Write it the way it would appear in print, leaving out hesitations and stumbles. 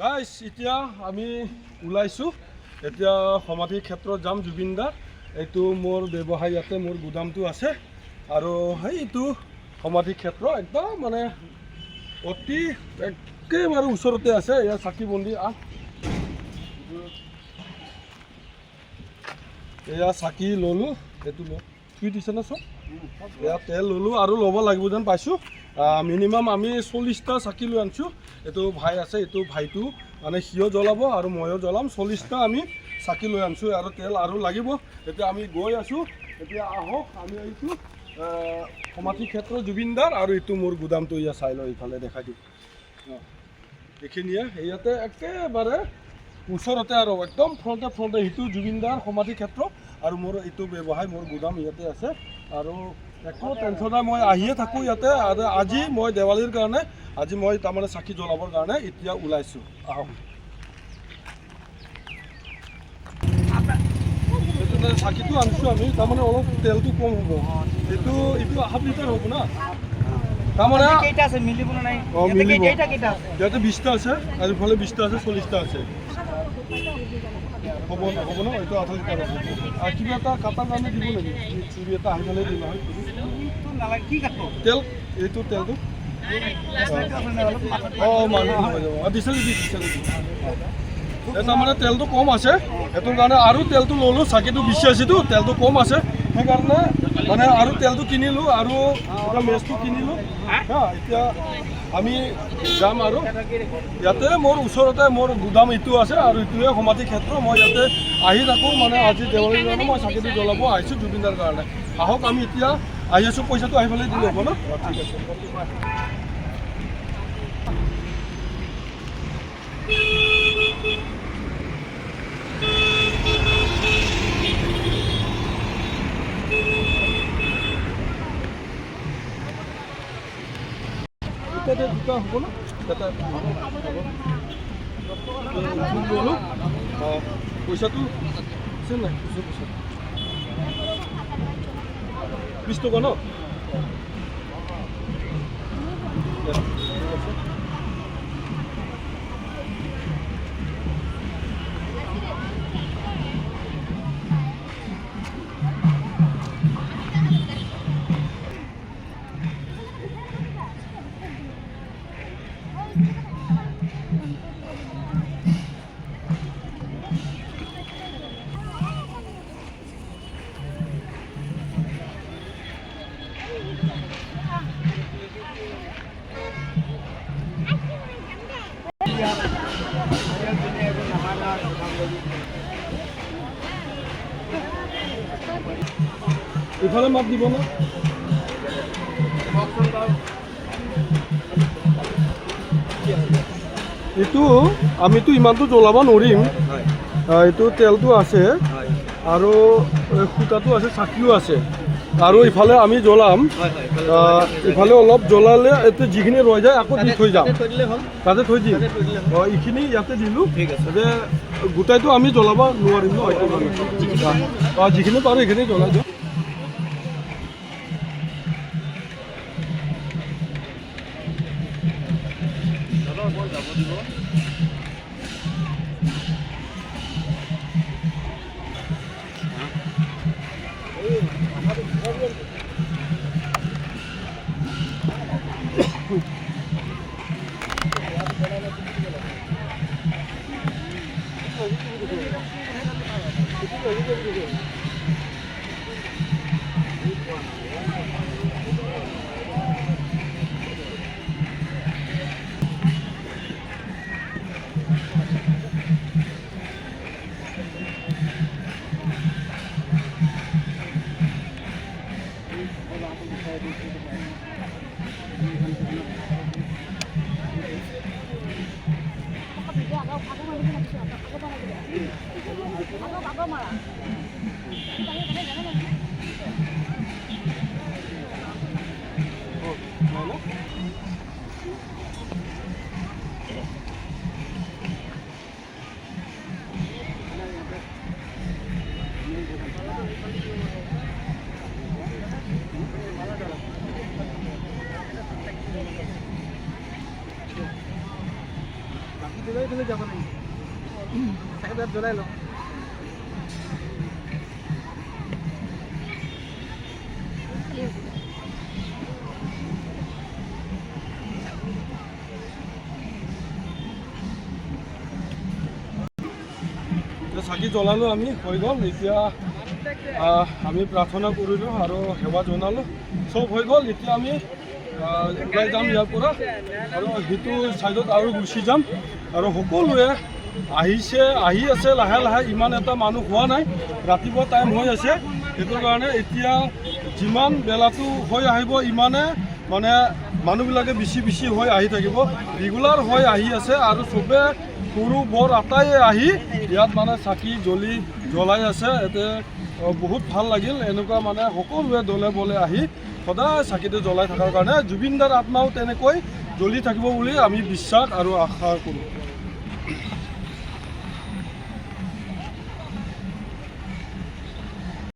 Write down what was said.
Guys এতিয়া আমি ওলাইছোঁ এতিয়া সমাধি ক্ষেত্ৰত যাম জুবিনদাৰ এইটো মোৰ ব্যৱসায় ইয়াতে মোৰ গুদামটো আছে আৰু সেইটো সমাধি ক্ষেত্ৰ একদম মানে অতি একেবাৰে ওচৰতে আছে ইয়াৰ চাকি বন্তি এয়া চাকি ল'লোঁ এইটো কি দিছে না চব এয়া তেল ল'লোঁ আৰু ল'ব লাগিব যেন পাইছোঁ মিনিমাম আমি 40টা চাকি লৈ আনিছোঁ এইটো ভাই আছে এইটো ভাইটো মানে সিও জ্বলাব আৰু ময়ো জ্বলাম 40টা আমি চাকি লৈ আনিছোঁ আৰু তেল আৰু লাগিব এতিয়া আমি গৈ আছোঁ এতিয়া আহক আমি এইটো সমাধি ক্ষেত্ৰ জুবিনদাৰ আৰু এইটো মোৰ গুদামটো ইয়াত চাই লওঁ এইফালে দেখাই দিওঁ এইখিনিয়ে ইয়াতে একেবাৰে ওচৰতে আৰু একদম ফ্ৰণ্টে সেইটো জুবিনদাৰ সমাধি ক্ষেত্ৰ আৰু মোৰ এইটো ব্যৱসায় মোৰ গুদাম ইয়াতে আছে আৰু একো টেনশ্যন নাই মই আহিয়ে থাকোঁ ইয়াতে আৰু আজি মই দেৱালীৰ কাৰণে আজি মই তাৰমানে চাকি জ্বলাবৰ কাৰণে এতিয়া ওলাইছোঁ আহক এইটো চাকিটো আনিছোঁ আমি তাৰমানে অলপ তেলটো কম হ'ব এইটো 1/2 লিটাৰ হ'ব না তাৰমানে মিলিব ইয়াতে 20টা আছে আৰু ইফালে 20টা আছে 40টা আছে হ'ব ন এইটো 1/2 লিটাৰ আছে আৰু কিবা এটা কাটাৰ কাৰণে দিব নেকি চুৰি এটা আহি পেলাই দিম নহয় তেল এইটো তেলটো তাৰমানে তেলটো কম আছে সেইটো কাৰণে আৰু তেলটো ল'লোঁ চাকিটো বেছি আছেতো তেলটো কম আছে সেইকাৰণে মানে আৰু তেলটো কিনিলোঁ আৰু মেচটো কিনিলোঁ এতিয়া আমি যাম আৰু ইয়াতে মোৰ ওচৰতে মোৰ গুদাম এইটো আছে আৰু এইটোৱে সমাধি ক্ষেত্ৰ মই ইয়াতে আহি থাকোঁ মানে আজি দেৱালীৰ কাৰণে মই চাকিটো জ্বলাব আহিছোঁ জুবিনদাৰ কাৰণে আহক আমি এতিয়া আহি আছোঁ পইচাটো আহি পেলাই দিলে হ'ব ন ঠিক আছে দুটা হ'ব ন এটা ল'লোঁ পইচাটো আছে নাই পইচা 20 টকা ন ইফালে মাত দিব না এইটো আমিতো ইমানটো জ্বলাব নোৱাৰিম এইটো তেলটো আছে আৰু সূতাটো আছে চাকিও আছে আৰু ইফালে আমি জ্বলাম ইফালে অলপ জ্বলালে এতিয়া যিখিনি ৰৈ যায় আকৌ দি থৈ যাম তাতে থৈ দিম এইখিনি ইয়াতে দিলোঁ যে গোটাইটো আমি জ্বলাব নোৱাৰিম ন যিখিনি পাৰোঁ সেইখিনি জ্বলাই দিওঁ এইফালে যাব লাগিব চাকি তাত জ্বলাই লওঁ চাকি জ্বলালোঁ আমি হৈ গ'ল এতিয়া আমি প্ৰাৰ্থনা কৰিলোঁ আৰু সেৱা জনালোঁ চব হৈ গ'ল এতিয়া আমি ওলাই যাম ইয়াৰ পৰা আৰু সেইটো ছাইডত আৰু গুচি যাম আৰু সকলোৱে আহি আছে লাহে লাহে ইমান এটা মানুহ হোৱা নাই ৰাতিপুৱা টাইম হৈ আছে সেইটো কাৰণে এতিয়া যিমান বেলাটো হৈ আহিব ইমানে মানে মানুহবিলাকে বেছি হৈ আহি থাকিব ৰেগুলাৰ হৈ আহি আছে আৰু চবে সৰু বৰ আটায়ে আহি ইয়াত মানে চাকি জ্বলাই আছে এতে বহুত ভাল লাগিল এনেকুৱা মানে সকলোৱে দলে বলে আহি সদায় চাকিটো জ্বলাই থকাৰ কাৰণে জুবিনদাৰ আত্মাও তেনেকৈ জ্বলি থাকিব বুলি আমি বিশ্বাস আৰু আশা কৰোঁ।